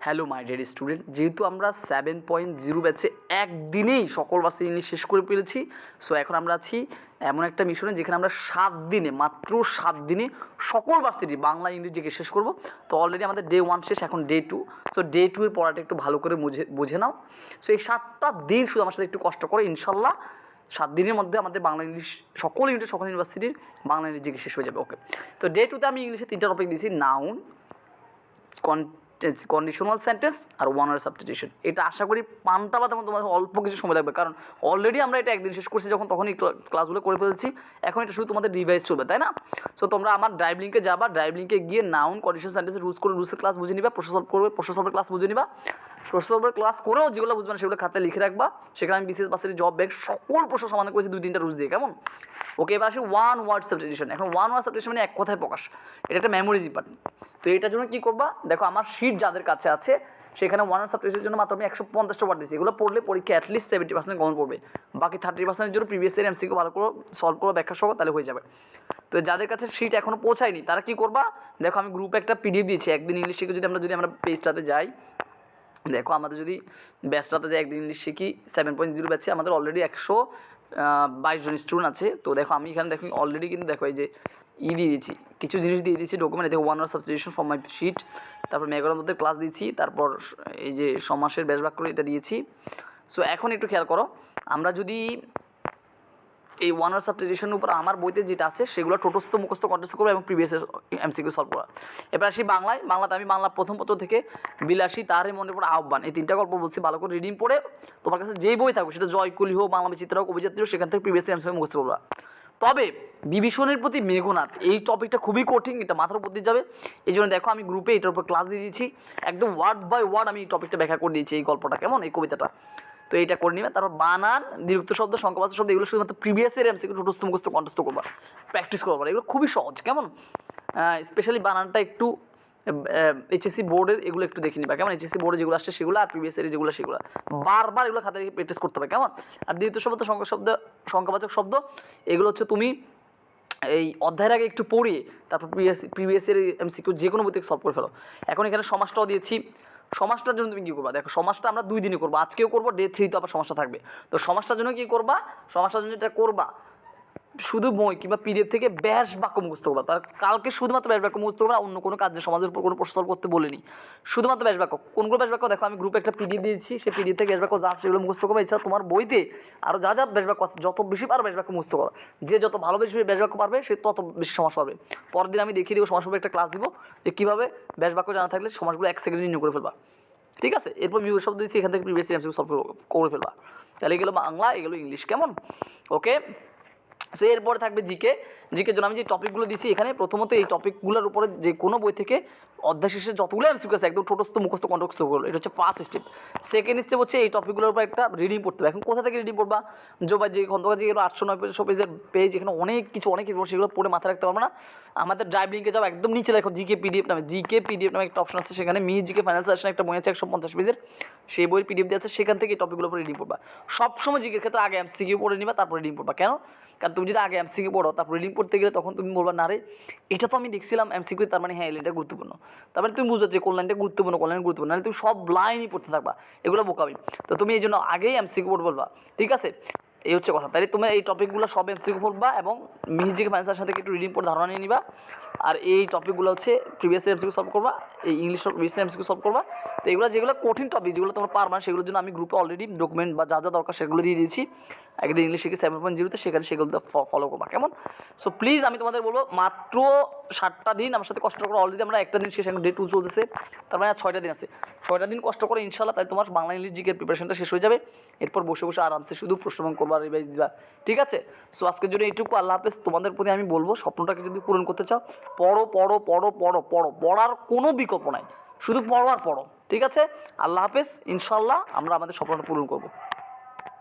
Hello my dear student, যেহেতু আমরা 7.0 ব্যাচে একদিনেই সকল ভার্সিটি ইংলিশ শেষ করে ফেলেছি, সো এখন আমরা আছি এমন একটা মিশনে যেখানে আমরা 7 দিনে, মাত্র 7 দিনে সকল ভার্সিটি বাংলা ইংরেজি জিকে শেষ করব। তো অলরেডি আমাদের ডে 1 শেষ, এখন ডে 2। সো ডে 2 এর পড়াটা একটু ভালো করে বুঝে নাও। সো এই 7টা দিন শুধু আমার সাথে একটু কষ্ট করে, ইনশাল্লাহ 7 দিনের মধ্যে আমাদের বাংলা ইংলিশ সকল ইউনিটের সকল ইউনিভার্সিটির বাংলা ইংরেজি জিকে শেষ হয়ে যাবে। ওকে, তো ডে 2তে আমি ইংলিশে 3টা টপিক দিয়েছি, নাউন, কন্ডিশনাল সেন্টেন্স আর ওয়ান ওয়ার্ড সাবস্টিটিউশন। এটা আশা করি পান্তা বা তেমন তোমাদের অল্প কিছু সময় লাগবে, কারণ অলরেডি আমরা এটা একদিন শেষ করছি, তখনই ক্লাসগুলো করে ফেলেছি। এখন এটা শুধু তোমাদের রিভাইজ চলবে, তাই না? সো তোমরা আমার ড্রাইভ লিঙ্কে যাবা, ড্রাইভ লিঙ্কে গিয়ে নাউন, কন্ডিশনাল সেন্টেন্সের রুলসের ক্লাস বুঝে নিবা, প্রশ্ন সলভের ক্লাস বুঝে নিবা। প্রশ্ন সলভের ক্লাস করেও যেগুলো বুঝবে না সেগুলো খাতায় লিখে রাখবা। সেখানে আমি বিসিএস বাসের জব ব্যাংক সকল প্রশ্ন সমাধান করেছি 2-3টা রুলস দিয়ে, কেমন? ওকে, এবার আসি ওয়ান ওয়ার্ড সাবস্টিটিউশন। এখন ওয়ান ওয়ার্ড সাবস্টিটিউশন মানে এক কথায় প্রকাশ, এটা একটা মেমোরিজ ইম্পর্টেন্ট। তো এটার জন্য কী করবা, দেখো আমার শিট যাদের কাছে আছে সেখানে ওয়ান ওয়ার্ড সাবস্টিটিউশনের জন্য মাত্র আমি 150টা ওয়ার্ড দিয়েছি। এগুলো পড়লে পরীক্ষা অ্যাটলিস্ট 70% কমন পড়বে, বাকি 30%-এর জন্য প্রিভিয়াস ইয়ার এমসিকিউ ভালো করে সলভ করো, ব্যাখ্যা সহ, তাহলে হয়ে যাবে। তো যাদের কাছে শিট এখনও পৌঁছায়নি তারা কী করবা, দেখো আমি গ্রুপে একটা পিডিএফ দিয়েছি। একদিন ইংলিশ শিখে যদি আমরা পেজটাতে যাই, দেখো আমাদের যদি ব্যাচটাতে যে একদিন ইংলিশ শিখি 7.0 ব্যাচে আমাদের অলরেডি 122 জন স্টুডেন্ট আছে। তো দেখো আমি এখানে দেখো অলরেডি কিন্তু দেখো এই যে দিয়ে দিয়েছি, কিছু জিনিস দিয়ে দিয়েছি ডকুমেন্ট। দেখো one word substitution for my sheet, তারপর মেঘার মধ্যে ক্লাস দিয়েছি, তারপর এই যে সমাসের ব্যাস বাক্য এটা দিয়েছি। সো এখন একটু খেয়াল করো, আমরা যদি এই ওয়ান ওয়ার্ড সাবস্টিটিউশনের উপর আমার বইতে যেটা আছে সেগুলো টোটস্থ মুখস্থ কন্টেস্ট করবো এবং প্রিভিয়াস এমসিকিউ সলভ করা। এবার আসি বাংলাতে আমি বাংলা প্রথম পত্র থেকে বিলাসী, তারই মনে পড়ে আহ্বান, এই 3টা গল্প বলছি। ভালো করে রিডিং পড়ে তোমার কাছে যেই বই থাকুক, সেটা জয়কুলি হোক, বাংলা বিচিত্রা হোক, কবিযাত্রী হোক, সেখান থেকে প্রিভিয়াস এমসিকিউ মুখস্থ করবা। তবে বিভীষণের প্রতি মেঘনাথ এই টপিকটা খুবই কঠিন, এটা মাথার উপর দিয়ে যাবে। এই জন্য দেখো আমি গ্রুপে এটার উপর ক্লাস দিয়ে দিয়েছি, একদম ওয়ার্ড বাই ওয়ার্ড আমি এই টপিকটা ব্যাখ্যা করে দিয়েছি, এই গল্পটা কেমন, এই কবিতাটা। তো এইটা করে নিবে। তারপর বানান, দ্বিরুক্ত শব্দ, সংখ্যাবাচক শব্দ, এগুলো শুধুমাত্র প্রিভিয়াস ইয়ার এমসিকিউ টোটস্থ মুখস্থ কন্টেস্ট করবা, প্র্যাকটিস করবা। এগুলো খুবই সহজ, কেমন? স্পেশালি বানানটা একটু এইচএসসি বোর্ডের এগুলো একটু দেখে নিবা, কেমন? এইচএসসি বোর্ডে যেগুলো আসছে সেগুলো, আর প্রিভিয়াস ইয়ারে যেগুলো সেগুলো বারবার এগুলো খাতায় প্র্যাকটিস করতে হবে, কেমন? আর দ্বিতীয় শব্দ, সংখ্যাবাচক শব্দ, এগুলো হচ্ছে তুমি এই অধ্যায়ের আগে একটু পড়িয়ে তারপর প্রিভিয়াস ইয়ার এমসিকিউ যে কোনো বই থেকে সলভ করে ফেলো। এখন এখানে সমাজটাও দিয়েছি। সমাজটার জন্য তুমি কী করবা, দেখো সমাজটা আমরা 2 দিনে করবো, আজকেও করবো, ডে 3 তো আবার সমাজটা থাকবে। তো সমাজটার জন্য কী করবা, সমাজটার জন্য এটা করবা শুধু বই কিংবা পিডিএফ থেকে ব্যাস বাক্য মুখস্থ করবা। তার কালকে শুধুমাত্র ব্যাস বাক্য মুখস্থ করবা, অন্য কোনো কাজে সমাজের উপর কোনো প্রশ্ন সলভ করতে বলিনি, শুধুমাত্র ব্যাস বাক্য। কোনগুলো ব্যাস বাক্য, দেখো আমি গ্রুপে একটা পিডিএফ দিয়েছি, সেই পিডিএফ থেকে ব্যাস বাক্য যা সেগুলো মুখস্থ করবা। এছাড়া তোমার বইতে আরও যা যা ব্যাস বাক্য আছে, যত বেশি পারো ব্যাস বাক্য মুখস্থ করো। যে যত ভালো বেশি ব্যাস বাক্য পারবে সে তত বেশি সমাজ পারবে। পরের দিন আমি দেখিয়ে দেবো সমাজ একটা ক্লাস দিব যে কীভাবে ব্যাস বাক্য জানা থাকলে সমাজগুলো 1 সেকেন্ডে নির্ণয় করে ফেলবা, ঠিক আছে? এরপর বিপরীত শব্দ দিচ্ছি, এখান থেকে প্রিভিয়াস এমসিকিউ সলভ করে ফেলবা। তাহলে এগুলো বাংলা, এগুলো ইংলিশ, কেমন? ওকে, সো এরপরে থাকবে জিকের জন্য আমি যে টপিকগুলো দিয়েছি এখানে, প্রথমত এই টপিকগুলোর উপরে যে কোনো বই থেকে অধ্যায় শেষে যতগুলো এমসিকিউ আছে একদম টোটস্থ মুখস্থ কন্ঠস্থ করলো, এটা হচ্ছে ফার্স্ট স্টেপ। সেকেন্ড স্টেপ হচ্ছে এই টপিকগুলোর উপর একটা রিডিং পড়তে হবে। এখন কোথা থেকে রিডিং পড়বা, যে খন্দকার যে 800-900 পেজের পেজ, এখানে অনেক কিছু সেগুলো পড়ে মাথায় রাখতে পারবো না। আমাদের ড্রাইভ লিঙ্কে যাও, একদম নিচে দেখো জিকে পিডিএফ নামে একটা অপশন আছে, সেখানে জিকে ফাইনাল সেশন একটা বই আছে 150 পেজের, সেই বইয়ের পিডিএফ দিয়ে আছে, সেখান থেকে এই টপিকগুলো উপর রিডিং পড়বা। সবসময় জিকের ক্ষেত্রে আগে এমসিকিউ পড়ে নিবা, তারপর রিডিং পড়বা। কেন? কারণ তুমি যদি আগে এমসিকিউ পড়ো তারপর রিডিং পড়তে গেলে তখন তুমি বলবা না রে এটা তো আমি দেখছিলাম এমসিকিউ, তার মানে হ্যাঁ এটা গুরুত্বপূর্ণ। তারপরে তুমি বুঝবে যে কোন লাইনটা গুরুত্বপূর্ণ, নাহলে তুমি সব লাইনই পড়তে থাকবা, এগুলো বোকামি। তো তুমি এই জন্য আগেই এমসিকিউ পড়ে বলবা, ঠিক আছে? এই হচ্ছে কথা। তাই তুমি এই টপিকগুলো সব এমসিকিউ পড়বা এবং মিহিজিকে ফাইন্যান্সের সাথে একটু রিডিং পড়ে ধারণা নিয়ে নিবা। আর এই টপিকগুলো হচ্ছে প্রিভিয়াস এমসিকিউ সলভ করবা, এই ইংলিশ প্রিভিয়াস এমসিকিউ সলভ করবা। তো এগুলো যেগুলো কঠিন টপিক, যেগুলো তোমার পারবা না, সেগুলোর জন্য আমি গ্রুপে অলরেডি ডকুমেন্ট বা যা যা দরকার সেগুলো দিয়ে দিয়েছি। একদিন ইংলিশ শিখে 7.0-তে, সেখানে সেগুলো ফলো করবা, কেমন? সো প্লিজ আমি তোমাদের বলবো মাত্র 7টা দিন আমার সাথে কষ্ট করো। অলরেডি আমরা একটা দিন শেষ, এখন ডে 2 চলতেছে, তার মানে 6টা দিন আছে। 6টা দিন কষ্ট করে ইনশাল্লাহ, তাই তোমার বাংলা ইংলিশ জিকের প্রিপারেশনটা শেষ হয়ে যাবে। এরপর বসে বসে আরামসে শুধু প্রশ্ন করবা, রিভাইজ দিবা, ঠিক আছে? সো আজকের জন্য এইটুকু। আল্লাহ হাফেজ। তোমাদের প্রতি আমি বলবো স্বপ্নটাকে যদি পূরণ করতে চাও, পড়ার কোনো বিকল্প নাই, শুধু পড়ো আর পড়ো, ঠিক আছে? আল্লাহ হাফেজ। ইনশাল্লাহ আমরা আমাদের স্বপ্নটা পূরণ করবো।